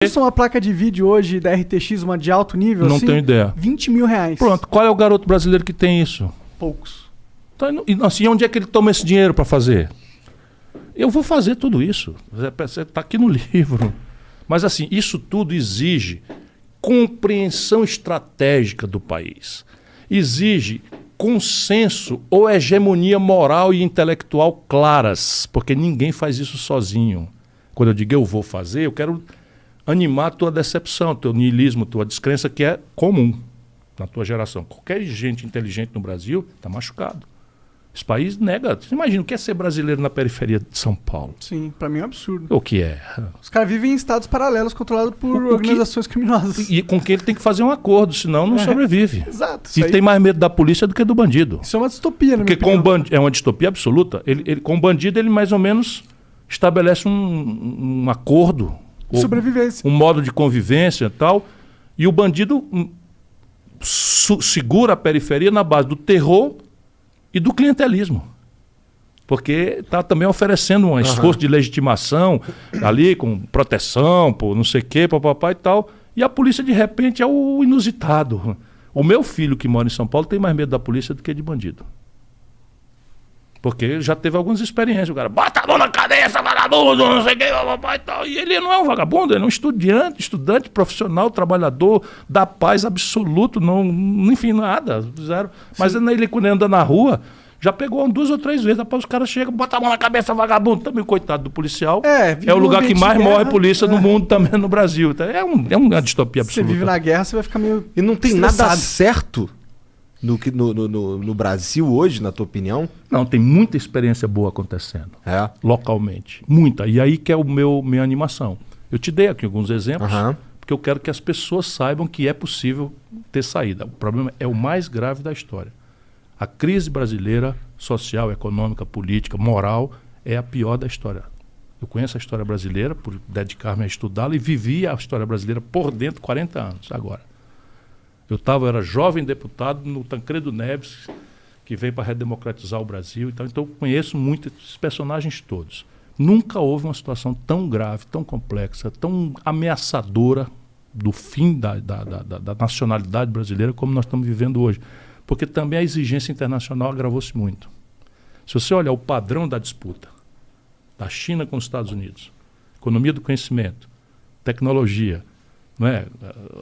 Custa uma placa de vídeo hoje da RTX, uma de alto nível, Não assim, tenho ideia. 20 mil reais. Pronto, qual é o garoto brasileiro que tem isso? Poucos. Então, e assim, onde é que ele toma esse dinheiro para fazer? Eu vou fazer tudo isso. Está aqui no livro. Mas assim, isso tudo exige compreensão estratégica do país. Exige consenso ou hegemonia moral e intelectual claras, porque ninguém faz isso sozinho. Quando eu digo eu vou fazer, eu quero animar a tua decepção, teu niilismo, tua descrença, que é comum na tua geração. Qualquer gente inteligente no Brasil está machucado. Esse país nega. Você imagina o que é ser brasileiro na periferia de São Paulo? Sim, pra mim é um absurdo. O que é? Os caras vivem em estados paralelos controlados por organizações criminosas. E com quem ele tem que fazer um acordo, senão não sobrevive. Exato. E tem mais medo da polícia do que do bandido. Isso é uma distopia, né? Porque é uma distopia absoluta. Com o bandido ele mais ou menos estabelece um acordo. Sobrevivência. Um modo de convivência e tal. E o bandido segura a periferia na base do terror e do clientelismo. Porque está também oferecendo um esforço de legitimação ali, com proteção, por não sei o quê, papapá e tal. E a polícia, de repente, é o inusitado. O meu filho, que mora em São Paulo, tem mais medo da polícia do que de bandido. Porque já teve algumas experiências. O cara, bota a mão na cabeça, vagabundo, não sei o que, papai e tal. E ele não é um vagabundo, ele é um estudante profissional, trabalhador, da paz absoluto, não, enfim, nada, zero. Mas ele, quando anda na rua, já pegou 2 ou 3 vezes. Depois os caras chegam, bota a mão na cabeça, vagabundo. Também, coitado do policial. É o lugar que mais morre polícia no mundo, também no Brasil. É uma distopia absoluta. Você vive na guerra, você vai ficar meio E não tem estressado. nada certo no Brasil hoje, na tua opinião? Não, tem muita experiência boa acontecendo. Localmente. Muita. E aí que é minha animação. Eu te dei aqui alguns exemplos, porque eu quero que as pessoas saibam que é possível ter saída. O problema é o mais grave da história. A crise brasileira, social, econômica, política, moral, é a pior da história. Eu conheço a história brasileira por dedicar-me a estudá-la e vivi a história brasileira por dentro 40 anos agora. Eu era jovem deputado no Tancredo Neves, que veio para redemocratizar o Brasil. Então eu conheço muito esses personagens todos. Nunca houve uma situação tão grave, tão complexa, tão ameaçadora do fim da nacionalidade brasileira como nós estamos vivendo hoje. Porque também a exigência internacional agravou-se muito. Se você olhar o padrão da disputa da China com os Estados Unidos, economia do conhecimento, tecnologia, não é?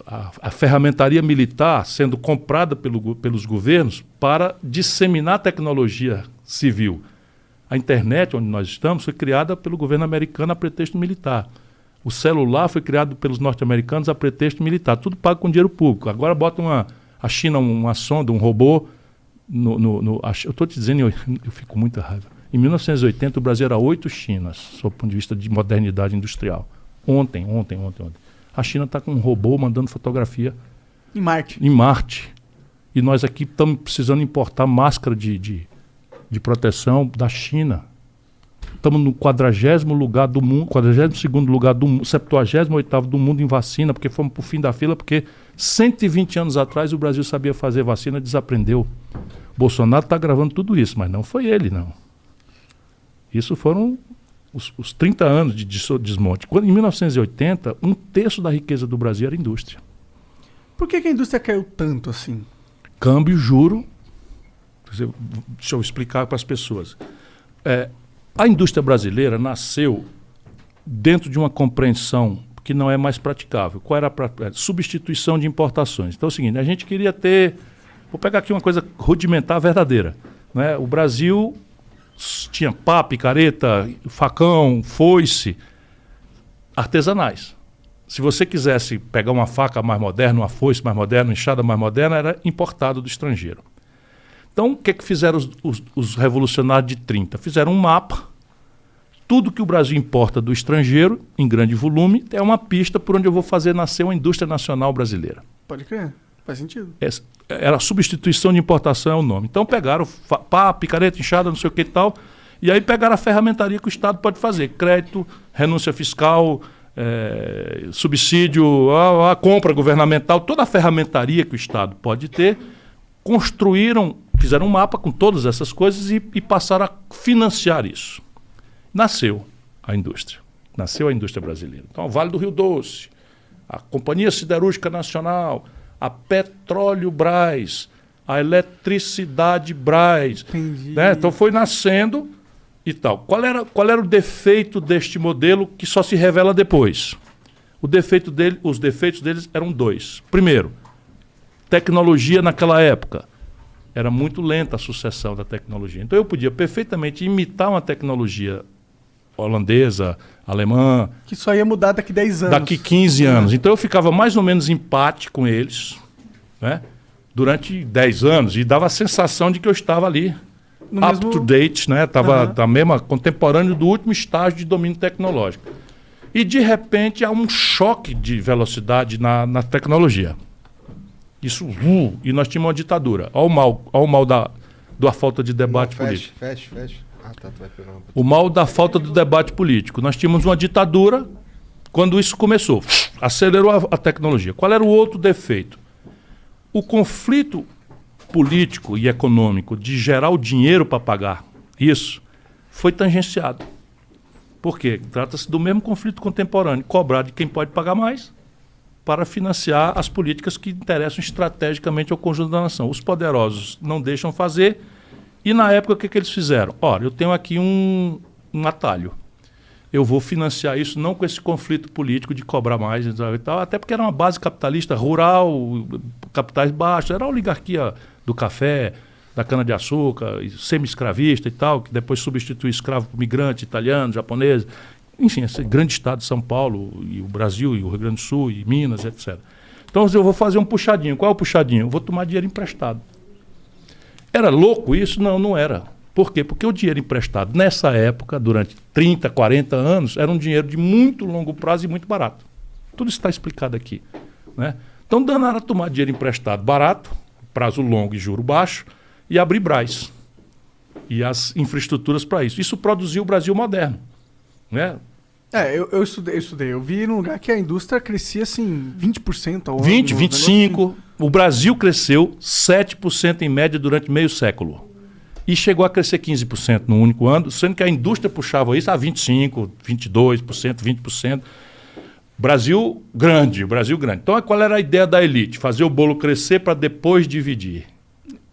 A ferramentaria militar sendo comprada pelos governos para disseminar tecnologia civil. A internet, onde nós estamos, foi criada pelo governo americano a pretexto militar. O celular foi criado pelos norte-americanos a pretexto militar. Tudo pago com dinheiro público. Agora bota a China uma sonda, um robô. Eu estou te dizendo, eu fico com muita raiva. Em 1980, o Brasil era 8 Chinas, sob o ponto de vista de modernidade industrial. Ontem. A China está com um robô mandando fotografia em Marte. E nós aqui estamos precisando importar máscara de proteção da China. Estamos no 40º lugar do mundo, 42º lugar do mundo, 78º do mundo em vacina, porque fomos para o fim da fila, porque 120 anos atrás o Brasil sabia fazer vacina e desaprendeu. Bolsonaro está gravando tudo isso, mas não foi ele, não. Isso foram os 30 anos de desmonte. Em 1980, 1/3 da riqueza do Brasil era indústria. Por que a indústria caiu tanto assim? Câmbio, juro. Deixa eu explicar para as pessoas. A indústria brasileira nasceu dentro de uma compreensão que não é mais praticável. Qual era a substituição de importações? Então é o seguinte, a gente queria ter... Vou pegar aqui uma coisa rudimentar, verdadeira. Né? O Brasil tinha pá, picareta, facão, foice, artesanais. Se você quisesse pegar uma faca mais moderna, uma foice mais moderna, uma enxada mais moderna, era importado do estrangeiro. Então, o que fizeram os revolucionários de 30? Fizeram um mapa. Tudo que o Brasil importa do estrangeiro, em grande volume, é uma pista por onde eu vou fazer nascer uma indústria nacional brasileira. Pode crer, faz sentido. Era substituição de importação, é o nome. Então pegaram pá, picareta, enxada, não sei o que e tal, e aí pegaram a ferramentaria que o Estado pode fazer. Crédito, renúncia fiscal, subsídio, a compra governamental, toda a ferramentaria que o Estado pode ter, fizeram um mapa com todas essas coisas e passaram a financiar isso. Nasceu a indústria brasileira. Então, o Vale do Rio Doce, a Companhia Siderúrgica Nacional, a Petróleo Brás, a Eletricidade Brás. Né? Então foi nascendo e tal. Qual era o defeito deste modelo que só se revela depois? Os defeitos deles eram 2. Primeiro, tecnologia naquela época. Era muito lenta a sucessão da tecnologia. Então eu podia perfeitamente imitar uma tecnologia holandesa, alemã. Que só ia mudar daqui 10 anos. Daqui 15 anos. Então eu ficava mais ou menos em empate com eles, né? Durante 10 anos. E dava a sensação de que eu estava ali up to date, né? Estava contemporâneo do último estágio de domínio tecnológico. E de repente há um choque de velocidade na tecnologia. Isso, e nós tínhamos uma ditadura. Olha o mal da falta de debate político. Fecha. Tá, tu vai pegar uma... O mal da falta do debate político. Nós tínhamos uma ditadura quando isso começou. Acelerou a tecnologia. Qual era o outro defeito? O conflito político e econômico de gerar o dinheiro para pagar isso foi tangenciado. Por quê? Trata-se do mesmo conflito contemporâneo. Cobrar de quem pode pagar mais para financiar as políticas que interessam estrategicamente ao conjunto da nação. Os poderosos não deixam fazer. E na época, o que eles fizeram? Olha, eu tenho aqui um atalho. Eu vou financiar isso não com esse conflito político de cobrar mais e tal, até porque era uma base capitalista rural, capitais baixos, era a oligarquia do café, da cana-de-açúcar, semi-escravista e tal, que depois substitui escravo por migrante, italiano, japonês, enfim, esse grande estado de São Paulo, e o Brasil, e o Rio Grande do Sul, e Minas, etc. Então eu vou fazer um puxadinho. Qual é o puxadinho? Eu vou tomar dinheiro emprestado. Era louco isso? Não, não era. Por quê? Porque o dinheiro emprestado, nessa época, durante 30, 40 anos, era um dinheiro de muito longo prazo e muito barato. Tudo isso está explicado aqui. Né? Então, danaram a tomar dinheiro emprestado barato, prazo longo e juro baixo, e abrir Brás. E as infraestruturas para isso. Isso produziu o Brasil moderno. Né? Eu estudei. Eu vi num lugar que a indústria crescia assim 20% ao ano. 20, 25%. O Brasil cresceu 7% em média durante meio século. E chegou a crescer 15% no único ano, sendo que a indústria puxava isso a 25%, 22%, 20%. Brasil grande. Então, qual era a ideia da elite? Fazer o bolo crescer para depois dividir.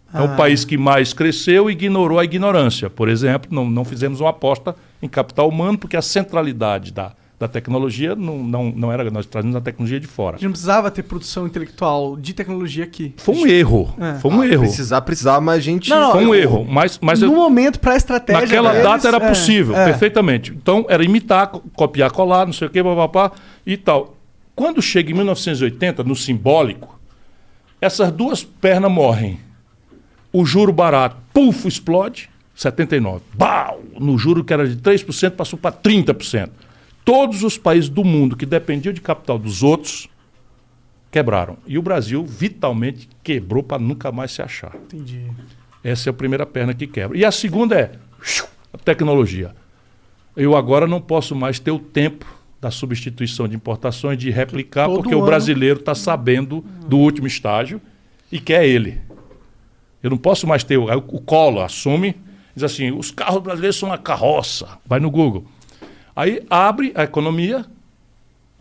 Então, o país que mais cresceu ignorou a ignorância. Por exemplo, não fizemos uma aposta em capital humano, porque a centralidade da tecnologia não era... Nós trazíamos a tecnologia de fora. A gente não precisava ter produção intelectual de tecnologia aqui. Foi um erro. Foi um erro. Precisar, mas a gente... Foi um erro. Mas no momento, para a estratégia naquela data era possível, perfeitamente. Então, era imitar, copiar, colar, não sei o quê, papapá, e tal. Quando chega em 1980, no simbólico, essas duas pernas morrem. O juro barato, puf, explode, 79. Bau! No juro que era de 3%, passou para 30%. Todos os países do mundo que dependiam de capital dos outros quebraram. E o Brasil vitalmente quebrou para nunca mais se achar. Entendi. Essa é a primeira perna que quebra. E a segunda é a tecnologia. Eu agora não posso mais ter o tempo da substituição de importações, de replicar, Todo porque ano. O brasileiro está sabendo do último estágio e quer ele. Eu não posso mais ter... O Collor assume, diz assim, os carros brasileiros são uma carroça. Vai no Google. Aí abre a economia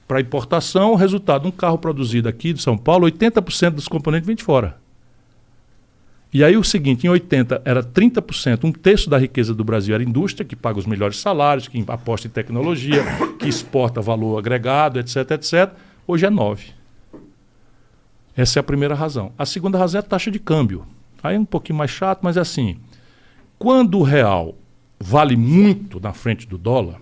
para importação, o resultado, um carro produzido aqui de São Paulo, 80% dos componentes vem de fora. E aí o seguinte, em 80 era 30%, um terço da riqueza do Brasil era indústria, que paga os melhores salários, que aposta em tecnologia, que exporta valor agregado, etc, etc. Hoje é 9%. Essa é a primeira razão. A segunda razão é a taxa de câmbio. Aí é um pouquinho mais chato, mas é assim, quando o real vale muito na frente do dólar,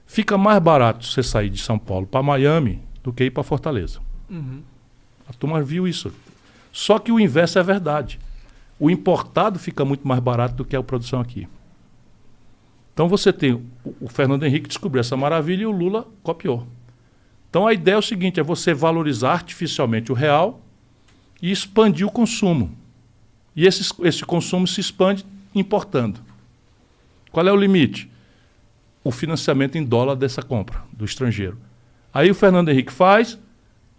fica mais barato você sair de São Paulo para Miami do que ir para Fortaleza. A turma viu isso. Só que o inverso é verdade. O importado fica muito mais barato do que a produção aqui. Então você tem... O Fernando Henrique descobriu essa maravilha e o Lula copiou. Então a ideia é o seguinte, é você valorizar artificialmente o real e expandir o consumo. E esse consumo se expande importando. Qual é o limite? O financiamento em dólar dessa compra do estrangeiro. Aí o Fernando Henrique faz,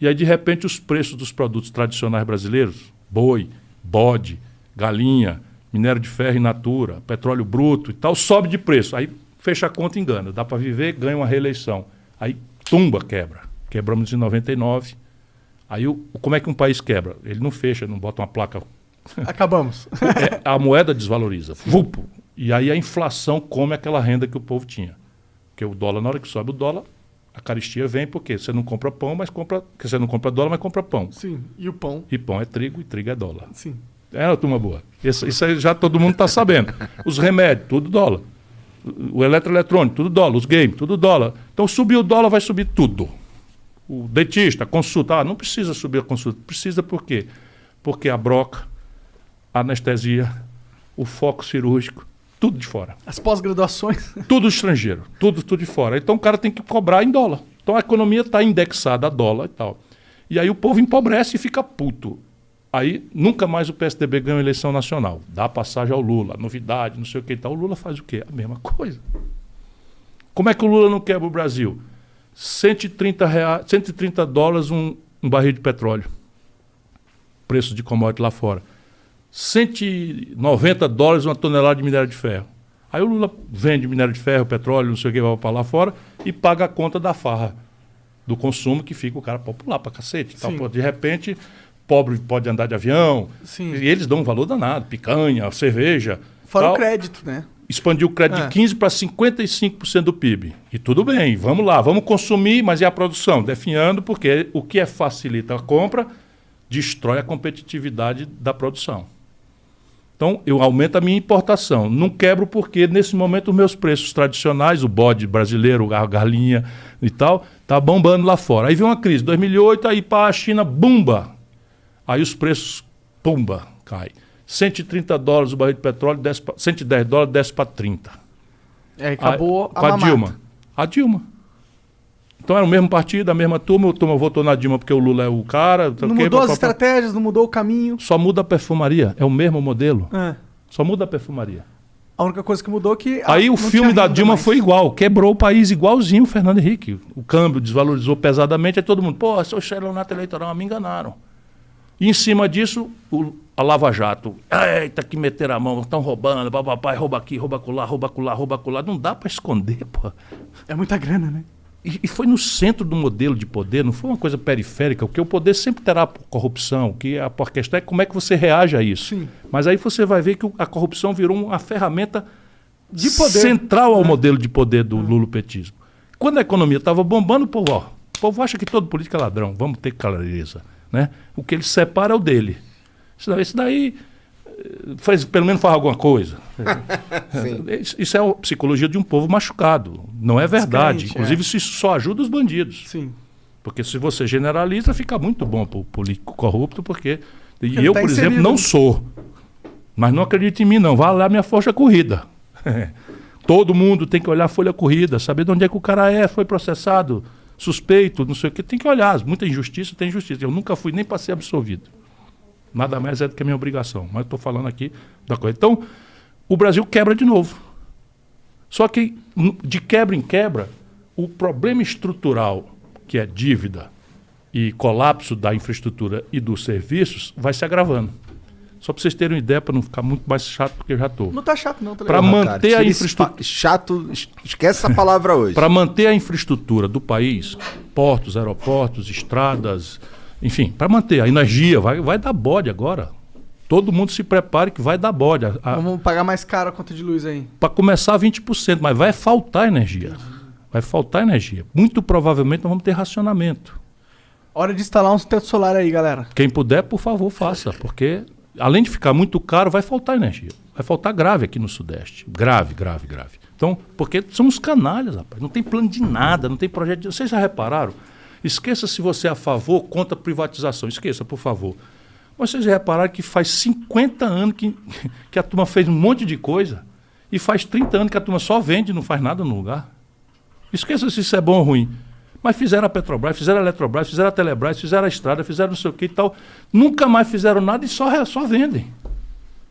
e aí de repente os preços dos produtos tradicionais brasileiros, boi, bode, galinha, minério de ferro in natura, petróleo bruto e tal, sobe de preço. Aí fecha a conta e engana. Dá para viver, ganha uma reeleição. Aí tumba, Quebramos em 99. Aí como é que um país quebra? Ele não fecha, não bota uma placa. Acabamos. A moeda desvaloriza. Vupo. E aí a inflação come aquela renda que o povo tinha. Porque o dólar, na hora que sobe o dólar, a carestia vem porque você não compra pão, mas compra. Porque você não compra dólar, mas compra pão. Sim. E o pão? E pão é trigo e trigo é dólar. Sim. É uma turma boa. Isso aí já todo mundo está sabendo. Os remédios, tudo dólar. O eletroeletrônico, tudo dólar. Os games, tudo dólar. Então subir o dólar, vai subir tudo. O dentista, a consulta. Não precisa subir a consulta. Precisa por quê? Porque a broca, a anestesia, o foco cirúrgico, tudo de fora. As pós-graduações. Tudo estrangeiro, tudo de fora. Então o cara tem que cobrar em dólar. Então a economia está indexada a dólar e tal. E aí o povo empobrece e fica puto. Aí nunca mais o PSDB ganha uma eleição nacional. Dá passagem ao Lula, novidade, não sei o que e tal. O Lula faz o quê? A mesma coisa. Como é que o Lula não quebra o Brasil? 130 dólares um barril de petróleo. Preço de commodity lá fora. 190 dólares uma tonelada de minério de ferro. Aí o Lula vende minério de ferro, petróleo, não sei o que, vai para lá fora e paga a conta da farra, do consumo, que fica o cara popular pra cacete. Então, pô, de repente, pobre pode andar de avião. Sim. E eles dão um valor danado, picanha, cerveja. Fora tal. O crédito, né? Expandiu o crédito de 15% para 55% do PIB. E tudo bem, vamos lá, vamos consumir, mas e a produção? Definhando, porque o que facilita a compra destrói a competitividade da produção. Então, eu aumento a minha importação. Não quebro porque, nesse momento, os meus preços tradicionais, o bode brasileiro, a galinha e tal, tá bombando lá fora. Aí vem uma crise, 2008, aí para a China, bumba. Aí os preços, pumba, cai. 130 dólares o barril de petróleo, 110 dólares, desce para 30. Acabou com a Dilma. A Dilma. Então era o mesmo partido, a mesma turma, a turma votou na Dilma porque o Lula é o cara. Não mudou as estratégias, não mudou o caminho. Só muda a perfumaria, é o mesmo modelo. É. Só muda a perfumaria. A única coisa que mudou é que... Aí o filme da Dilma foi igual, quebrou o país igualzinho o Fernando Henrique. O câmbio desvalorizou pesadamente, aí todo mundo, pô, seu estelionato eleitoral, me enganaram. E em cima disso, a Lava Jato, eita, que meteram a mão, estão roubando, papai, rouba aqui, rouba acolá, rouba acolá, rouba acolá. Não dá para esconder, pô. É muita grana, né? E foi no centro do modelo de poder, não foi uma coisa periférica, porque o poder sempre terá corrupção, que a questão é como é que você reage a isso. Sim. Mas aí você vai ver que a corrupção virou uma ferramenta de poder central ao modelo de poder do lulopetismo. Quando a economia estava bombando, o povo acha que todo político é ladrão, vamos ter clareza. Né? O que ele separa é o dele. Esse daí pelo menos faz alguma coisa. Isso é a psicologia de um povo machucado. Não é verdade. Inclusive, isso só ajuda os bandidos. Sim. Porque se você generaliza, fica muito bom para o político corrupto, porque eu, por exemplo, não sou. Mas não acredite em mim, não. Vá lá minha folha corrida. Todo mundo tem que olhar a folha corrida, saber de onde é que o cara foi processado, suspeito, não sei o que. Tem que olhar. Muita injustiça, tem injustiça. Eu nunca fui nem para ser absolvido. Nada mais é do que a minha obrigação. Mas estou falando aqui da coisa. Então, o Brasil quebra de novo. Só que, de quebra em quebra, o problema estrutural, que é dívida e colapso da infraestrutura e dos serviços, vai se agravando. Só para vocês terem uma ideia, para não ficar muito mais chato do que eu já estou. Não está chato, não. Para manter a infraestrutura... Chato, esquece essa palavra hoje. Para manter a infraestrutura do país, portos, aeroportos, estradas... Enfim, para manter a energia, vai dar bode agora. Todo mundo se prepare que vai dar bode. Vamos pagar mais caro a conta de luz aí. Para começar 20%, mas vai faltar energia. Vai faltar energia. Muito provavelmente nós vamos ter racionamento. Hora de instalar uns teto solar aí, galera. Quem puder, por favor, faça. Porque, além de ficar muito caro, vai faltar energia. Vai faltar grave aqui no Sudeste. Grave. Então, porque são os canalhas, rapaz. Não tem plano de nada, não tem projeto de... Vocês já repararam? Esqueça se você é a favor ou contra a privatização. Esqueça, por favor. Mas vocês repararam que faz 50 anos que a turma fez um monte de coisa e faz 30 anos que a turma só vende e não faz nada no lugar. Esqueça se isso é bom ou ruim. Mas fizeram a Petrobras, fizeram a Eletrobras, fizeram a Telebrás, fizeram a estrada, fizeram não sei o que e tal. Nunca mais fizeram nada e só vendem.